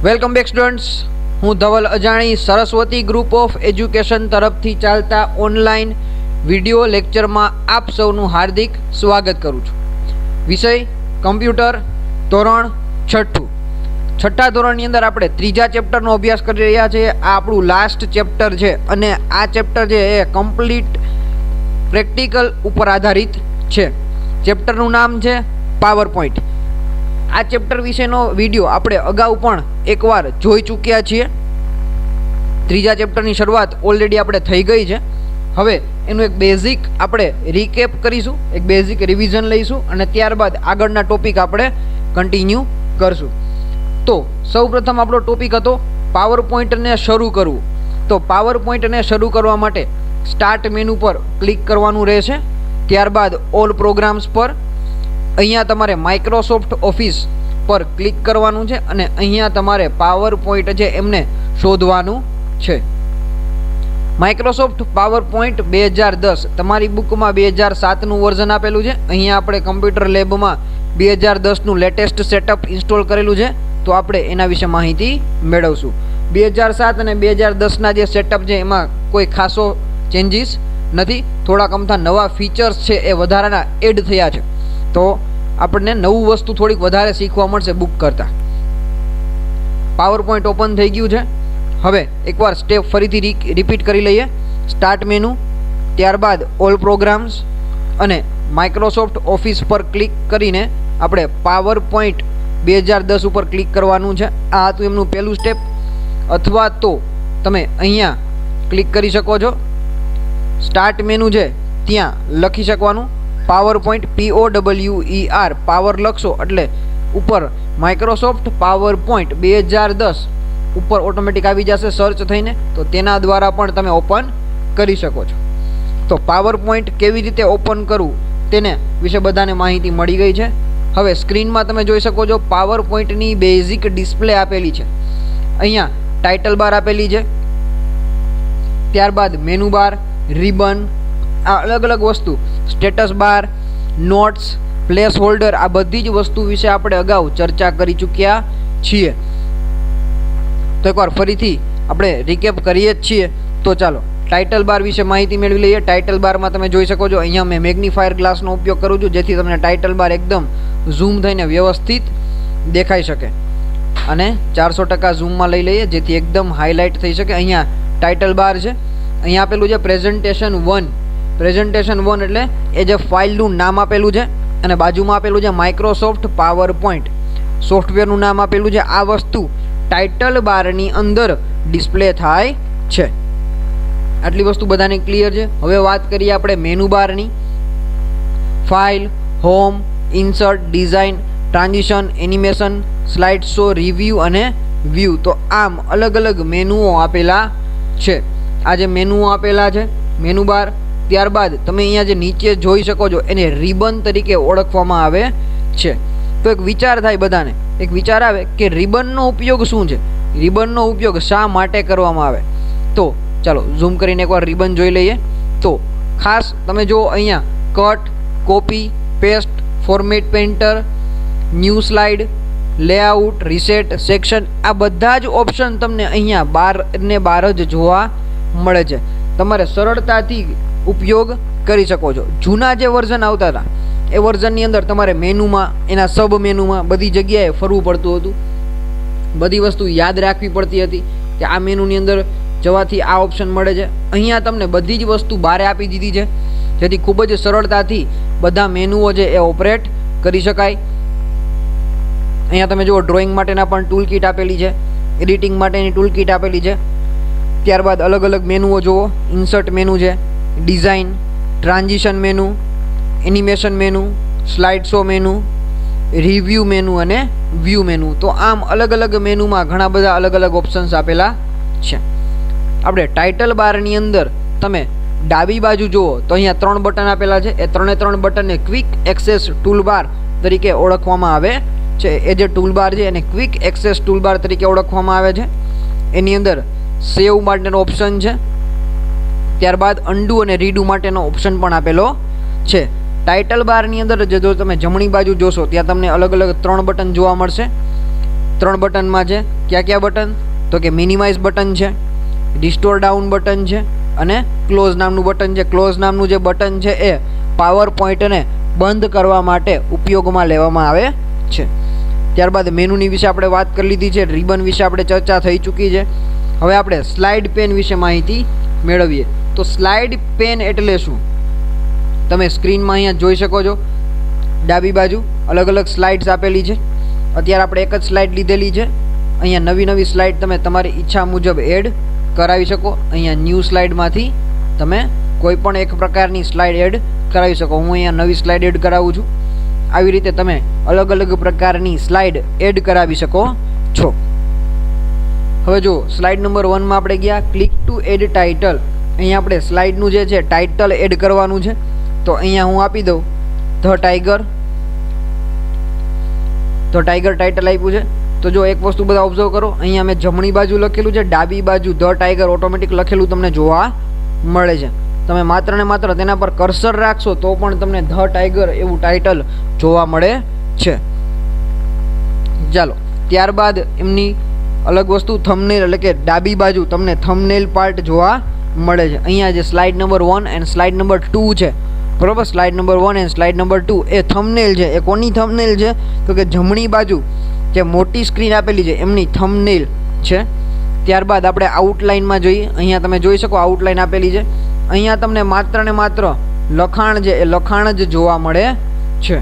Welcome back students, હું ધવલ અજાણી Saraswati group of education તરફથી ચાલતા ઓનલાઈન વિડિયો લેક્ચરમાં આપ સૌનું હાર્દિક સ્વાગત કરું છું. વિષય કમ્પ્યુટર, ધોરણ છઠ્ઠા ધોરણની અંદર આપણે ત્રીજા ચેપ્ટરનો અભ્યાસ કરી રહ્યા છીએ. આ આપણું લાસ્ટ ચેપ્ટર છે અને આ ચેપ્ટર છે એ કમ્પ્લીટ પ્રેક્ટિકલ ઉપર આધારિત છે. ચેપ્ટરનું નામ છે પાવર પોઈન્ટ. આ ચેપ્ટર વિશેનો વિડીયો આપણે અગાઉ પણ એકવાર જોઈ ચૂક્યા છીએ. ત્રીજા ચેપ્ટરની શરૂઆત ઓલરેડી આપણે થઈ ગઈ છે. હવે એનું એક બેઝિક આપણે રીકેપ કરીશું, એક બેઝિક રિવિઝન લઈશું અને ત્યારબાદ આગળના ટોપિક આપણે કન્ટિન્યુ કરશું. તો સૌપ્રથમ આપણો ટોપિક હતો પાવર પોઈન્ટને શરૂ કરવું. તો પાવર પોઈન્ટને શરૂ કરવા માટે સ્ટાર્ટ મેનુ પર ક્લિક કરવાનું રહેશે. ત્યારબાદ ઓલ પ્રોગ્રામ્સ પર અહીંયા તમારે માઇક્રોસોફ્ટ ઓફિસ પર ક્લિક કરવાનું છે અને અહીંયા તમારે પાવર પોઈન્ટ છે એમને શોધવાનું છે. માઇક્રોસોફ્ટ પાવર પોઈન્ટ 2010 તમારી બુકમાં 2007નું વર્ઝન આપેલું છે. અહીંયા આપણે કમ્પ્યુટર લેબમાં 2010નું લેટેસ્ટ સેટઅપ ઇન્સ્ટોલ કરેલું છે, તો આપણે એના વિશે માહિતી મેળવશું. 2007 અને 2010ના જે સેટઅપ છે એમાં કોઈ ખાસો ચેન્જીસ નથી. થોડાક અમથા નવા ફીચર્સ છે એ વધારાના એડ થયા છે, તો આપણને નવું વસ્તુ થોડીક વધારે શીખવા મળશે બુક કરતાં. પાવર પોઈન્ટ ઓપન થઈ ગયું છે. હવે એકવાર સ્ટેપ ફરીથી રિપીટ કરી લઈએ. સ્ટાર્ટ મેનુ, ત્યારબાદ ઓલ પ્રોગ્રામ્સ અને માઇક્રોસોફ્ટ ઓફિસ પર ક્લિક કરીને આપણે પાવર પોઈન્ટ 2010 ઉપર ક્લિક કરવાનું છે. આ હતું એમનું પહેલું સ્ટેપ. અથવા તો તમે અહીંયા ક્લિક કરી શકો છો. સ્ટાર્ટ મેનુ છે ત્યાં લખી શકવાનું પાવર પોઈન્ટ, POWER પાવર લખશો એટલે ઉપર માઇક્રોસોફ્ટ પાવર પોઈન્ટ 2010 ઉપર ઓટોમેટિક આવી જશે સર્ચ થઈને, તો તેના દ્વારા પણ તમે ઓપન કરી શકો છો. તો પાવર પોઈન્ટ કેવી રીતે ઓપન કરવું તેને વિશે બધાને માહિતી મળી ગઈ છે. હવે સ્ક્રીનમાં તમે જોઈ શકો છો પાવર પોઈન્ટની બેઝિક ડિસ્પ્લે આપેલી છે. અહીંયા ટાઇટલ બાર આપેલી છે, ત્યારબાદ મેનુ બાર, રિબન, આ અલગ અલગ વસ્તુ, status bar, notes, place holder, આ બધી જ વસ્તુ વિશે આપણે અગાઉ ચર્ચા કરી ચૂક્યા છીએ. તો એકવાર ફરીથી આપણે રિકેપ કરીએ જ છીએ. તો ચાલો ટાઇટલ બાર વિશે માહિતી મેળવી લઈએ. ટાઇટલ બારમાં તમે જોઈ શકો છો અહીંયા મેં મેગ્નીફાયર ગ્લાસનો ઉપયોગ કરું છું, જેથી તમને ટાઇટલ બાર એકદમ ઝૂમ થઈને વ્યવસ્થિત દેખાઈ શકે. અને 400% ઝૂમમાં લઈ લઈએ જેથી એકદમ હાઇલાઇટ થઈ શકે. અહીંયા ટાઇટલ બાર છે, અહીંયા આપેલું છે પ્રેઝન્ટેશન 1. પ્રેઝન્ટેશન 1 એટલે એ જે ફાઇલનું નામ આપેલું છે અને બાજુમાં આપેલું છે માઇક્રોસોફ્ટ પાવર પોઈન્ટ, સોફ્ટવેરનું નામ આપેલું છે. આ વસ્તુ ટાઇટલ બારની અંદર ડિસ્પ્લે થાય છે. આટલી વસ્તુ બધાને ક્લિયર છે. હવે વાત કરીએ આપણે મેનુ બારની. File, home, insert, design, transition, animation, slide show, review અને વ્યૂ. તો આમ અલગ અલગ મેનુઓ આપેલા છે. આ જે મેનુઓ આપેલા છે મેનુ બાર. ત્યારબાદ તમે અહીંયા જે નીચે જોઈ શકો છો એને રિબન તરીકે ઓળખવામાં આવે છે. તો એક વિચાર થાય બધાને, એક વિચાર આવે કે રિબનનો ઉપયોગ શું છે, રિબનનો ઉપયોગ શા માટે કરવામાં આવે. તો ચાલો ઝૂમ કરીને એકવાર રિબન જોઈ લઈએ. તો ખાસ તમે જુઓ અહીંયા cut, copy, paste, format painter, new slide, layout, reset, section, આ બધા જ ઓપ્શન તમને અહીંયા બાર ને બાર જ જોવા મળે છે. તમારે સરળતાથી ઉપયોગ કરી શકો છો. જૂના જે વર્ઝન આવતા હતા એ વર્ઝનની અંદર તમારે મેનુમાં, એના સબ મેનુમાં બધી જગ્યાએ ફરવું પડતું હતું. બધી વસ્તુ યાદ રાખવી પડતી હતી કે આ મેનુની અંદર જવાથી આ ઓપ્શન મળે છે. અહીંયા તમને બધી જ વસ્તુ બારે આપી દીધી છે, જેથી ખૂબ જ સરળતાથી બધા મેનુઓ છે એ ઓપરેટ કરી શકાય. અહીંયા તમે જુઓ ડ્રોઈંગ માટેના પણ ટૂલ કીટ આપેલી છે, એડિટિંગ માટેની ટૂલ કીટ આપેલી છે. ત્યારબાદ અલગ અલગ મેનુઓ જુઓ, ઇન્સર્ટ મેનુ છે, design, transition menu, animation menu, slide show menu, review menu અને વ્યૂ મેનુ. તો આમ અલગ અલગ મેનુમાં ઘણા બધા અલગ અલગ ઓપ્શન્સ આપેલા છે. આપણે ટાઇટલ બારની અંદર તમે ડાબી બાજુ જુઓ તો અહીંયા 3 બટન આપેલા છે. એ 3 બટનને ક્વિક એક્સેસ ટૂલબાર તરીકે ઓળખવામાં આવે છે. એ જે ટૂલબાર છે એને ક્વિક એક્સેસ ટૂલબાર તરીકે ઓળખવામાં આવે છે. એની અંદર સેવ માટેનો ઓપ્શન છે, ત્યારબાદ અન્ડુ અને રીડુ માટેનો ઓપ્શન પણ આપેલો છે. ટાઇટલ બારની અંદર જો તમે જમણી બાજુ જોશો ત્યાં તમને અલગ અલગ 3 બટન જોવા મળશે. 3 બટનમાં છે. કયા બટન? તો કે મિનિમાઇઝ બટન છે, રિસ્ટોર ડાઉન બટન છે અને ક્લોઝ નામનું બટન છે. ક્લોઝ નામનું જે બટન છે એ પાવર પોઈન્ટને બંધ કરવા માટે ઉપયોગમાં લેવામાં આવે છે. ત્યારબાદ મેનુની વિશે આપણે વાત કરી લીધી છે. રિબન વિશે આપણે ચર્ચા થઈ ચૂકી છે. હવે આપણે સ્લાઇડ પેન વિશે માહિતી મેળવીએ. તો સ્લાઇડ પેન એટલે શું? તમે સ્ક્રીનમાં અહીંયા જોઈ શકો છો. ડાબી બાજુ અલગ અલગ સ્લાઇડ્સ આપેલી છે. અત્યારે આપણે એક જ સ્લાઇડ લીધેલી છે. અહીંયા નવી સ્લાઇડ તમે તમારી ઈચ્છા મુજબ એડ કરાવી શકો. અહીંયા ન્યૂ સ્લાઇડમાંથી તમે કોઈ પણ એક પ્રકારની સ્લાઇડ એડ કરાવી શકો. હું અહીંયા નવી સ્લાઇડ એડ કરાવું છું. આવી રીતે તમે અલગ અલગ પ્રકારની સ્લાઇડ એડ કરાવી શકો છો. હવે જો સ્લાઇડ નંબર 1માં આપણે ગયા. Click to add title. અહીંયા આપણે સ્લાઇડનું જે છે ટાઇટલ એડ કરવાનું છે. તો અહીંયા હું આપી દઉં ધ ટાઈગર. તો ટાઈગર ટાઇટલ આપ્યું છે. તો જો એક વસ્તુ બધા ઓબ્ઝર્વ કરો, અહીંયા મેં જમણી બાજુ લખેલું છે, ડાબી બાજુ ધ ટાઈગર ઓટોમેટિક લખેલું તમને જોવા મળે છે. તમે માત્ર ને માત્ર તેના પર કર્સર રાખશો તો પણ તમને ધ ટાઈગર એવું ટાઇટલ જોવા મળે છે. ચાલો, ત્યારબાદ એમની અલગ વસ્તુ થંબનેલ, એટલે કે ડાબી બાજુ તમને થંબનેલ પાર્ટ જોવા મળે છે. અહીંયા જે slide number 1 and slide number 2 છે, બરોબર, slide number 1 and slide number 2 A thumbnail છે. એ કોની થંબનેલ છે? તો કે જમણી બાજુ જે મોટી સ્ક્રીન આપેલી છે એમની થંબનેલ છે. ત્યારબાદ આપણે આઉટલાઇનમાં જોઈએ. અહીંયા તમે જોઈ શકો આઉટલાઇન આપેલી છે. અહીંયા તમને માત્ર ને માત્ર લખાણ છે એ લખાણ જ જોવા મળે છે.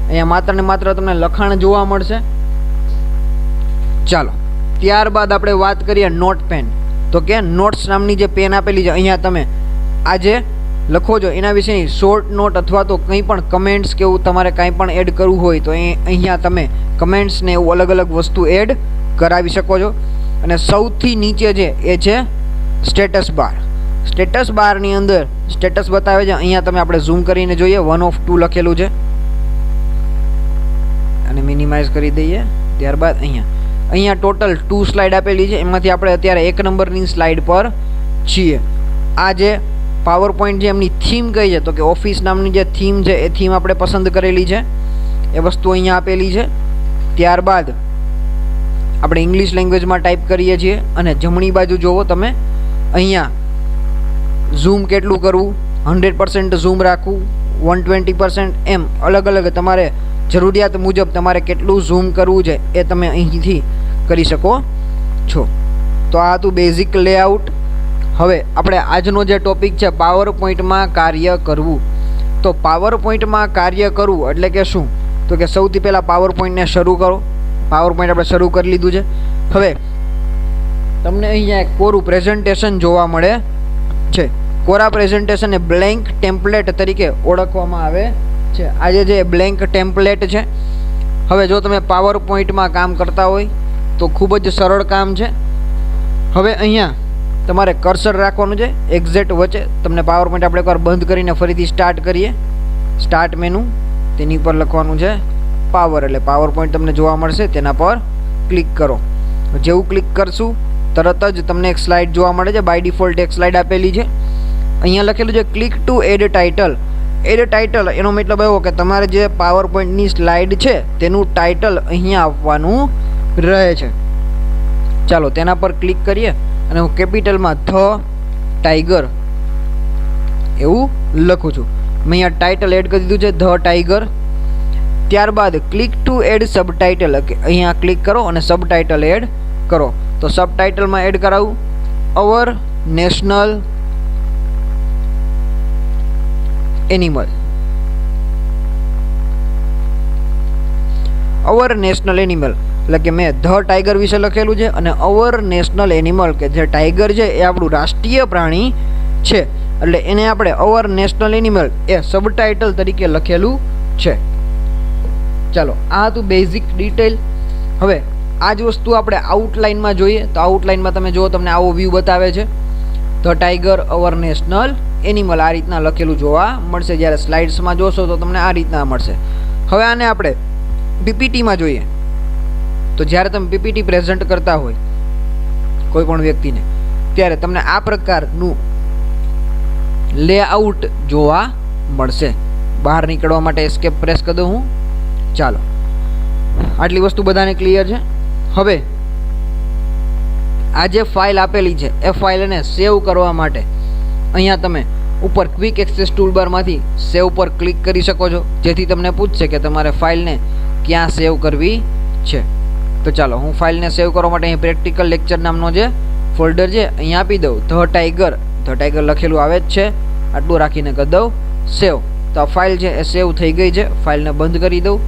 અહીંયા માત્ર ને માત્ર તમને લખાણ જોવા મળશે. ચાલો, ત્યારબાદ આપણે વાત કરીએ નોટ પેન. તો કે નોટ્સ નામની જે પેન આપેલી છે, અહીંયા તમે આજે લખો છો એના વિશેની શોર્ટ નોટ અથવા તો કંઈ પણ કમેન્ટ્સ કે એવું તમારે કાંઈ પણ એડ કરવું હોય તો અહીંયા તમે કમેન્ટ્સ ને એવું અલગ અલગ વસ્તુ એડ કરાવી શકો છો. અને સૌથી નીચે છે એ છે સ્ટેટસ બાર. સ્ટેટસ બારની અંદર સ્ટેટસ બતાવે છે. અહીંયા તમે આપણે ઝૂમ કરીને જોઈએ 1 of 2 લખેલું છે અને મિનિમાઇઝ કરી દઈએ. ત્યારબાદ અહીંયા ટોટલ 2 સ્લાઇડ આપેલી છે. એમાંથી આપણે અત્યારે 1 નંબરની સ્લાઇડ પર છીએ. આ જે પાવર પોઈન્ટ છે એમની થીમ કઈ છે? તો કે ઓફિસ નામની જે થીમ છે એ થીમ આપણે પસંદ કરેલી છે. એ વસ્તુ અહીંયા આપેલી છે. ત્યારબાદ આપણે ઇંગ્લિશ લેંગ્વેજમાં ટાઈપ કરીએ છીએ અને જમણી બાજુ જોવો તમે, અહીંયા ઝૂમ કેટલું કરવું, 100% ઝૂમ રાખવું, 120%, એમ અલગ અલગ તમારે જરૂરિયાત મુજબ તમારે કેટલું ઝૂમ કરવું છે એ તમે અહીંથી કરી શકો છો. તો આ હતું બેઝિક લેઆઉટ. હવે આપણે આજનો જે ટોપિક છે પાવર પોઈન્ટમાં કાર્ય કરવું. તો પાવર પોઈન્ટમાં કાર્ય કરવું એટલે કે શું? તો કે સૌથી પહેલાં પાવર પોઈન્ટને શરૂ કરો. પાવર પોઈન્ટ આપણે શરૂ કરી લીધું છે. હવે તમને અહીંયા એક કોરું પ્રેઝન્ટેશન જોવા મળે છે. કોરા પ્રેઝન્ટેશનને બ્લેન્ક ટેમ્પલેટ તરીકે ઓળખવામાં આવે છે. આજે જે બ્લેન્ક ટેમ્પલેટ છે, હવે જો તમે પાવર પોઈન્ટમાં કામ કરતા હોય તો ખૂબ જ સરળ કામ છે. હવે અહીંયા તમારે કર્સર રાખવાનું છે એક્ઝેક્ટ વચ્ચે. તમને પાવર પોઈન્ટ આપણે એકવાર બંધ કરીને ફરીથી સ્ટાર્ટ કરીએ. સ્ટાર્ટ મેનુ, તેની પર લખવાનું છે પાવર, એટલે પાવર પોઈન્ટ તમને જોવા મળશે. તેના પર ક્લિક કરો. જેવું ક્લિક કરશું તરત જ તમને એક સ્લાઇડ જોવા મળે છે. બાય ડિફોલ્ટ એક સ્લાઇડ આપેલી છે. અહીંયા લખેલું છે click to add title. Add title એનો મતલબ એવો કે તમારે જે પાવર પોઈન્ટની સ્લાઇડ છે તેનું ટાઇટલ અહીંયા આપવાનું રહે છે. ચાલો તેના પર ક્લિક કરીએ અને હું કેપિટલમાં ધ ટાઈગર એવું લખું છું. મેં અહીંયા ટાઇટલ એડ કરી દીધું છે ધ ટાઈગર. ત્યારબાદ ક્લિક ટુ એડ સબટાઇટલ, અહીંયા ક્લિક કરો અને સબટાઇટલ એડ કરો. તો સબટાઇટલમાં એડ કરાવું અવર નેશનલ એનિમલ. અવર નેશનલ એનિમલ એટલે કે મેં ધ ટાઈગર વિશે લખેલું છે અને અવર નેશનલ એનિમલ કે જે ટાઈગર છે એ આપણું રાષ્ટ્રીય પ્રાણી છે, એટલે એને આપણે અવર નેશનલ એનિમલ એ સબટાઇટલ તરીકે લખેલું છે. ચાલો, આ હતું બેઝિક ડિટેલ. હવે આ જ વસ્તુ આપણે આઉટલાઇનમાં જોઈએ. તો આઉટલાઇનમાં તમે જુઓ, તમને આવો વ્યૂ બતાવે છે the tiger hour national animal. આ રીતના લખેલું જોવા મળશે. જ્યારે સ્લાઇડ્સમાં જોશો તો તમને આ રીતના મળશે. હવે આને આપણે પીપીટીમાં જોઈએ. તો જ્યારે તમે પીપીટી પ્રેઝન્ટ કરતા હોય કોઈ પણ વ્યક્તિને, ત્યારે તમને આ પ્રકારનું લેઆઉટ જોવા મળશે. બહાર નીકળવા માટે એસ્કેપ પ્રેસ કરી દઉં હું. ચાલો, આટલી વસ્તુ બધાને ક્લિયર છે. હવે આ જે ફાઇલ આપેલી છે એ ફાઇલને સેવ કરવા માટે અહીંયા તમે ઉપર ક્વિક એક્સેસ ટૂલબારમાંથી સેવ પર ક્લિક કરી શકો છો, જેથી તમને પૂછશે કે તમારે ફાઇલને ક્યાં સેવ કરવી છે. તો ચાલો હું ફાઇલને સેવ કરવા માટે અહીં પ્રેક્ટિકલ લેક્ચર નામનો જે ફોલ્ડર છે અહીંયા આપી દઉં. ધ ટાઈગર લખેલું આવે જ છે, આટલું રાખીને કરી દઉં સેવ. તો આ ફાઇલ છે એ સેવ થઈ ગઈ છે. ફાઇલને બંધ કરી દઉં.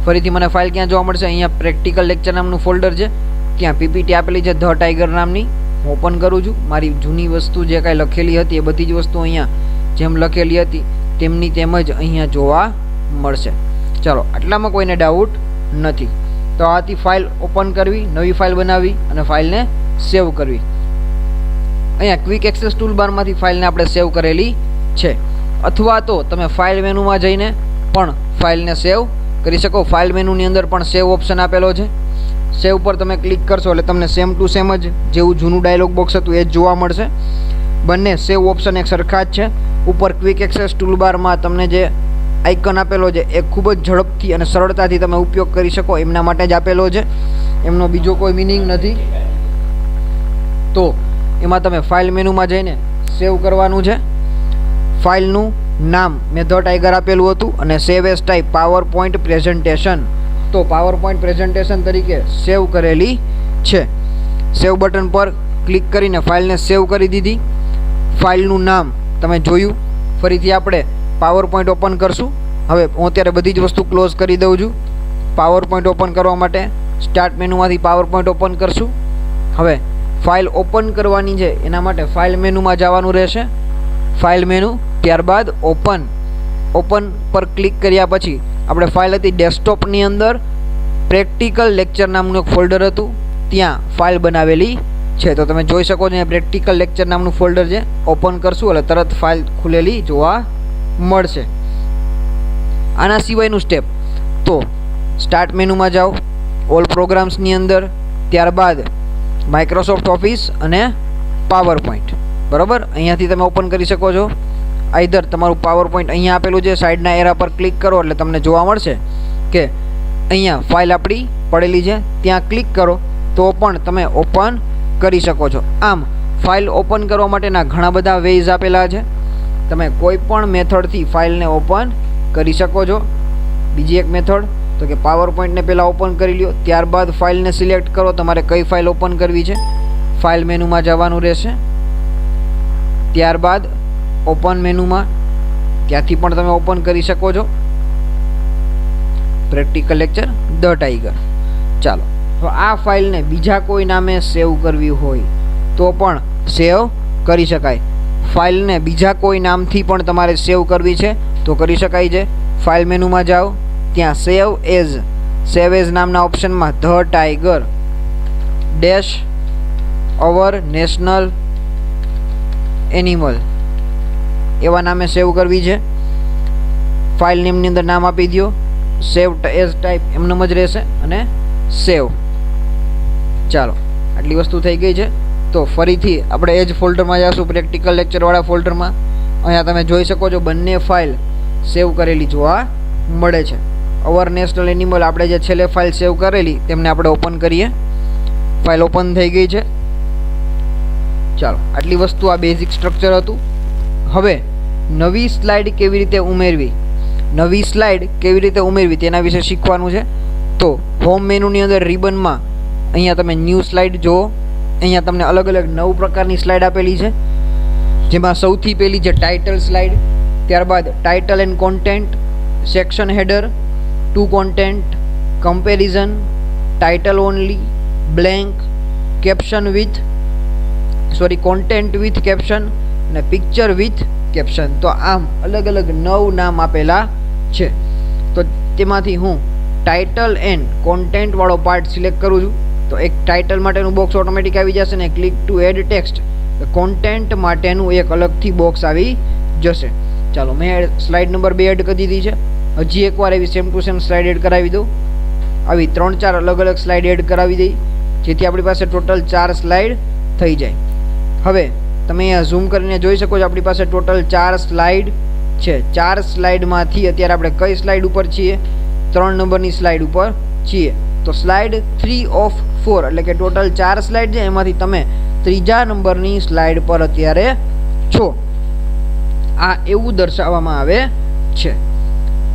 ફરીથી મને ફાઇલ ક્યાં જોવા મળશે? અહીંયા પ્રેક્ટિકલ લેક્ચર નામનું ફોલ્ડર છે, ત્યાં પીપીટી આપેલી છે ધ ટાઈગર નામની. હું ઓપન કરું છું. મારી જૂની વસ્તુ જે કાંઈ લખેલી હતી એ બધી જ વસ્તુ અહીંયા જેમ લખેલી હતી તેમની તેમ જ અહીંયા જોવા મળશે. ચાલો, આટલામાં કોઈને ડાઉટ નથી. તો આથી ફાઇલ ઓપન કરવી, નવી ફાઇલ બનાવવી અને ફાઇલને સેવ કરવી. અહીંયા ક્વિક એક્સેસ ટૂલબારમાંથી ફાઇલને આપણે સેવ કરેલી છે, અથવા તો તમે ફાઇલ મેનુમાં જઈને પણ ફાઇલને સેવ કરી શકો. ફાઇલ મેનુની અંદર પણ સેવ ઓપ્શન આપેલો છે. સેવ પર તમે ક્લિક કરશો એટલે તમને સેમ ટુ સેમ જ જેવું જૂનું ડાયલોગ બોક્સ હતું એ જ જોવા મળશે. બંને સેવ ઓપ્શન એક સરખા જ છે. ઉપર ક્વિક એક્સેસ ટૂલબારમાં તમને જે આઇકન આપેલો છે એ ખૂબ જ ઝડપથી અને સરળતાથી તમે ઉપયોગ કરી શકો એમના માટે જ આપેલો છે, એમનો બીજો કોઈ મિનિંગ નથી. તો એમાં તમે ફાઇલ મેનુમાં જઈને સેવ કરવાનું છે. ફાઇલનું નામ મેં ધ ટાઈગર આપેલું હતું અને save as type power point presentation. તો પાવર પોઈન્ટ પ્રેઝન્ટેશન તરીકે સેવ કરેલી છે. સેવ બટન પર ક્લિક કરીને ફાઇલને સેવ કરી દીધી. ફાઇલનું નામ તમે જોયું. ફરીથી આપણે પાવર પોઈન્ટ ઓપન કરશું. હવે હું અત્યારે બધી જ વસ્તુ ક્લોઝ કરી દઉં છું. પાવર પોઈન્ટ ઓપન કરવા માટે સ્ટાર્ટ મેનુમાંથી પાવર પોઈન્ટ ઓપન કરશું. હવે ફાઇલ ઓપન કરવાની છે એના માટે ફાઇલ મેનુમાં જવાનું રહેશે. ફાઇલ મેનુ, ત્યારબાદ ઓપન પર ક્લિક કર્યા પછી આપણે ફાઇલ હતી ડેસ્કટોપની અંદર પ્રેક્ટિકલ લેક્ચર નામનું એક ફોલ્ડર હતું, ત્યાં ફાઇલ બનાવેલી છે. તો તમે જોઈ શકો છો પ્રેક્ટિકલ લેક્ચર નામનું ફોલ્ડર છે. ઓપન કરશું એટલે તરત ફાઇલ ખુલેલી જોવા મળશે. આના સિવાયનું સ્ટેપ તો સ્ટાર્ટ મેનુમાં જાઓ, ઓલ પ્રોગ્રામ્સની અંદર, ત્યારબાદ માઇક્રોસોફ્ટ ઓફિસ અને પાવર પોઈન્ટ. બરાબર, અહીંયાથી તમે ઓપન કરી શકો છો. આઈધર તમારું પાવર પોઈન્ટ અહીંયા આપેલું છે, સાઈડના એરા પર ક્લિક કરો એટલે તમને જોવા મળશે કે અહીંયા ફાઇલ આપણી પડેલી છે, ત્યાં ક્લિક કરો તો પણ તમે ઓપન કરી શકો છો. આમ ફાઇલ ઓપન કરવા માટેના ઘણા બધા વેઝ આપેલા છે. તમે કોઈ પણ મેથડથી ફાઇલને ઓપન કરી શકો છો. બીજી એક મેથડ તો કે પાવર પોઈન્ટને પહેલાં ઓપન કરી લ્યો, ત્યારબાદ ફાઇલને સિલેક્ટ કરો. તમારે કઈ ફાઇલ ઓપન કરવી છે, ફાઇલ મેનુમાં જવાનું રહેશે. ત્યારબાદ ઓપન મેનુમાં, ત્યાંથી પણ તમે ઓપન કરી શકો છો પ્રેક્ટિકલ લેક્ચર ધ ટાઈગર. ચાલો, તો આ ફાઇલને બીજા કોઈ નામે સેવ કરવી હોય તો પણ સેવ કરી શકાય. ફાઇલને બીજા કોઈ નામથી પણ તમારે સેવ કરવી છે તો કરી શકાય છે. ફાઇલ મેનુમાં જાઓ, ત્યાં સેવ એઝ નામના ઓપ્શનમાં the tiger dash our national animal એવા નામે સેવ કરવી છે. ફાઇલ નેમની અંદર નામ આપી દો, સેવ એઝ ટાઈપ એમનેમ જ રહેશે અને સેવ. ચાલો, આટલી વસ્તુ થઈ ગઈ છે. તો ફરીથી આપણે એ જ ફોલ્ડરમાં જઈશું, પ્રેક્ટિકલ લેક્ચરવાળા ફોલ્ડરમાં. અહીંયા તમે જોઈ શકો છો બંને ફાઇલ સેવ કરેલી જોવા મળે છે. અવર નેશનલ એનિમલ આપણે જે છેલ્લે ફાઇલ સેવ કરેલી તેમને આપણે ઓપન કરીએ. ફાઇલ ઓપન થઈ ગઈ છે. ચાલો, આટલી વસ્તુ આ બેઝિક સ્ટ્રક્ચર હતું. હવે નવી સ્લાઇડ કેવી રીતે ઉમેરવી તેના વિશે શીખવાનું છે. તો હોમ મેનુની અંદર રિબનમાં અહીંયા તમે ન્યૂ સ્લાઇડ જુઓ. અહીંયા તમને અલગ અલગ 9 પ્રકારની સ્લાઇડ આપેલી છે, જેમાં સૌથી પહેલી છે ટાઇટલ સ્લાઇડ, ત્યારબાદ title and content, section header, two content, comparison, title only, blank, content with caption અને પિક્ચર વિથ કેપ્શન. તો આમ અલગ અલગ 9 નામ આપેલા છે. તો તેમાંથી હું ટાઇટલ એન્ડ કોન્ટેન્ટ વાળો પાર્ટ સિલેક્ટ કરું છું. તો એક ટાઇટલ માટેનું બોક્સ ઓટોમેટિક આવી જશે ને click to add text, content માટેનું એક અલગથી બોક્સ આવી જશે. ચાલો, મેં સ્લાઇડ નંબર 2 એડ કરી દીધી છે. હજી એકવાર એવી same to same slide add કરાવી દઉં. આવી 3-4 અલગ અલગ સ્લાઇડ એડ કરાવી દઈ, જેથી આપણી પાસે ટોટલ 4 સ્લાઇડ થઈ જાય. હવે તમે અહીંયા ઝૂમ કરીને જોઈ શકો છો આપણી પાસે ટોટલ 4 સ્લાઇડ છે. 4 સ્લાઇડમાંથી અત્યારે આપણે કઈ સ્લાઇડ ઉપર છીએ? 3 નંબરની સ્લાઇડ ઉપર છીએ. તો સ્લાઇડ 3 ઓફ 4 એટલે કે ટોટલ 4 સ્લાઇડ છે, એમાંથી તમે ત્રીજા નંબરની સ્લાઇડ પર અત્યારે છો, આ એવું દર્શાવવામાં આવે છે.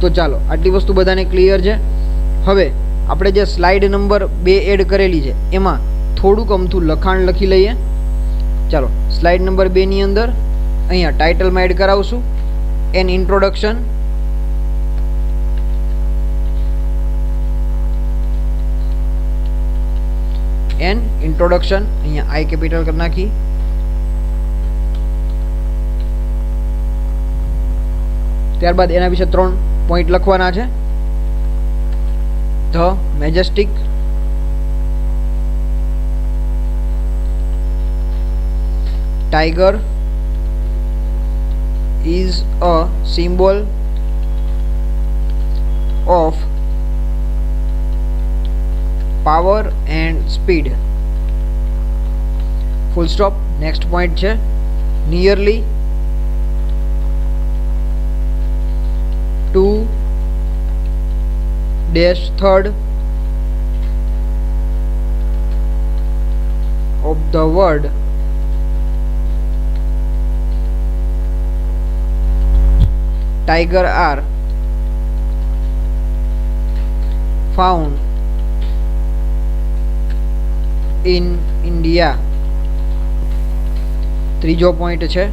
તો ચાલો આટલી વસ્તુ બધાને ક્લિયર છે. હવે આપણે જે સ્લાઇડ નંબર 2 એડ કરેલી છે એમાં થોડુંક અમથું લખાણ લખી લઈએ. ચાલો સ્લાઇડ નંબર 2 ની અંદર અહીંયા ટાઇટલમાં એડ કરાવશું એન ઇન્ટ્રોડક્શન, એન ઇન્ટ્રોડક્શન, અહીંયા આઈ કેપિટલ કરી નાખી. ત્યારબાદ એના વિશે 3 પોઈન્ટ લખવાના છે. The majestic, tiger is a symbol of power and speed. Full stop. Next point છે nearly 2/3 of the world tiger are found in India. ત્રીજો પોઈન્ટ છે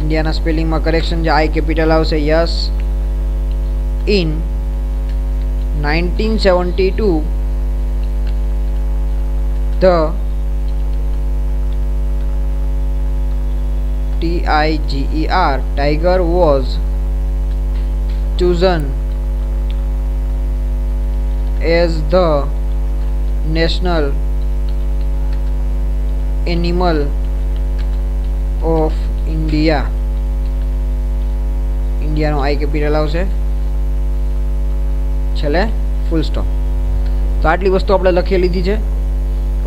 ઇન્ડિયાના સ્પેલિંગમાં કરેક્શન છે, આઈ કેપિટલ આવશે. Yes, in 1972 the TIGER tiger was chosen as the national animal of India. ઇન્ડિયાનો I capital આવશે છેલ્લે, full stop. તો આટલી વસ્તુ આપણે લખી લીધી છે.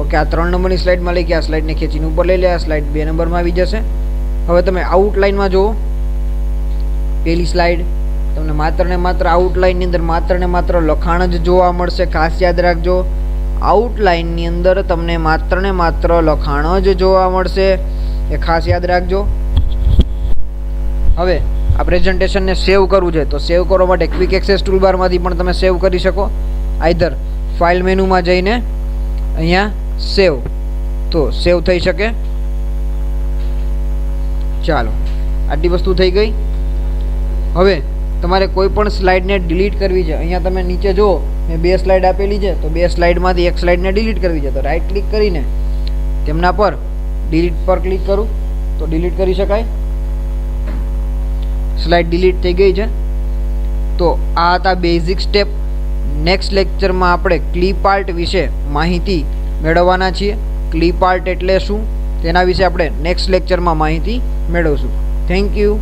ઓકે, આ 3 નંબરની સ્લાઇડમાં લઈ કે આ સ્લાઇડને ખેંચીને ઉપર લઈ લે, આ સ્લાઇડ 2 નંબરમાં આવી જશે. હવે તમે આઉટલાઇનમાં જુઓ, પહેલી સ્લાઇડ તમને માત્ર ને માત્ર આઉટલાઇનની અંદર માત્ર ને માત્ર લખાણ જ જોવા મળશે. ખાસ યાદ રાખજો, આઉટલાઇનની અંદર તમને માત્ર ને માત્ર લખાણ જ જોવા મળશે, એ ખાસ યાદ રાખજો. હવે આ પ્રેઝન્ટેશનને સેવ કરવું છે તો સેવ કરવા માટે ક્વિક એક્સેસ ટૂલબારમાંથી પણ તમે સેવ કરી શકો. આઈધર ફાઇલ મેનુમાં જઈને અહીંયા સેવ, તો સેવ થઈ શકે. ચાલો આટલી વસ્તુ થઈ ગઈ. હવે તમારે કોઈ પણ સ્લાઇડને ડિલીટ કરવી છે, અહીંયા તમે નીચે જુઓ મેં 2 સ્લાઇડ આપેલી છે, તો 2 સ્લાઇડમાંથી એક સ્લાઇડને ડિલીટ કરવી છે તો રાઈટ ક્લિક કરીને તેમના પર ડિલીટ પર ક્લિક કરું તો ડિલીટ કરી શકાય. સ્લાઇડ ડિલીટ થઈ ગઈ છે. તો આ હતા બેઝિક સ્ટેપ. નેક્સ્ટ લેક્ચરમાં આપણે ક્લિપ આર્ટ વિશે માહિતી મેળવવાના છીએ. ક્લિપ આર્ટ એટલે શું તેના વિશે આપણે નેક્સ્ટ લેક્ચરમાં માહિતી મેળવશું. Thank you.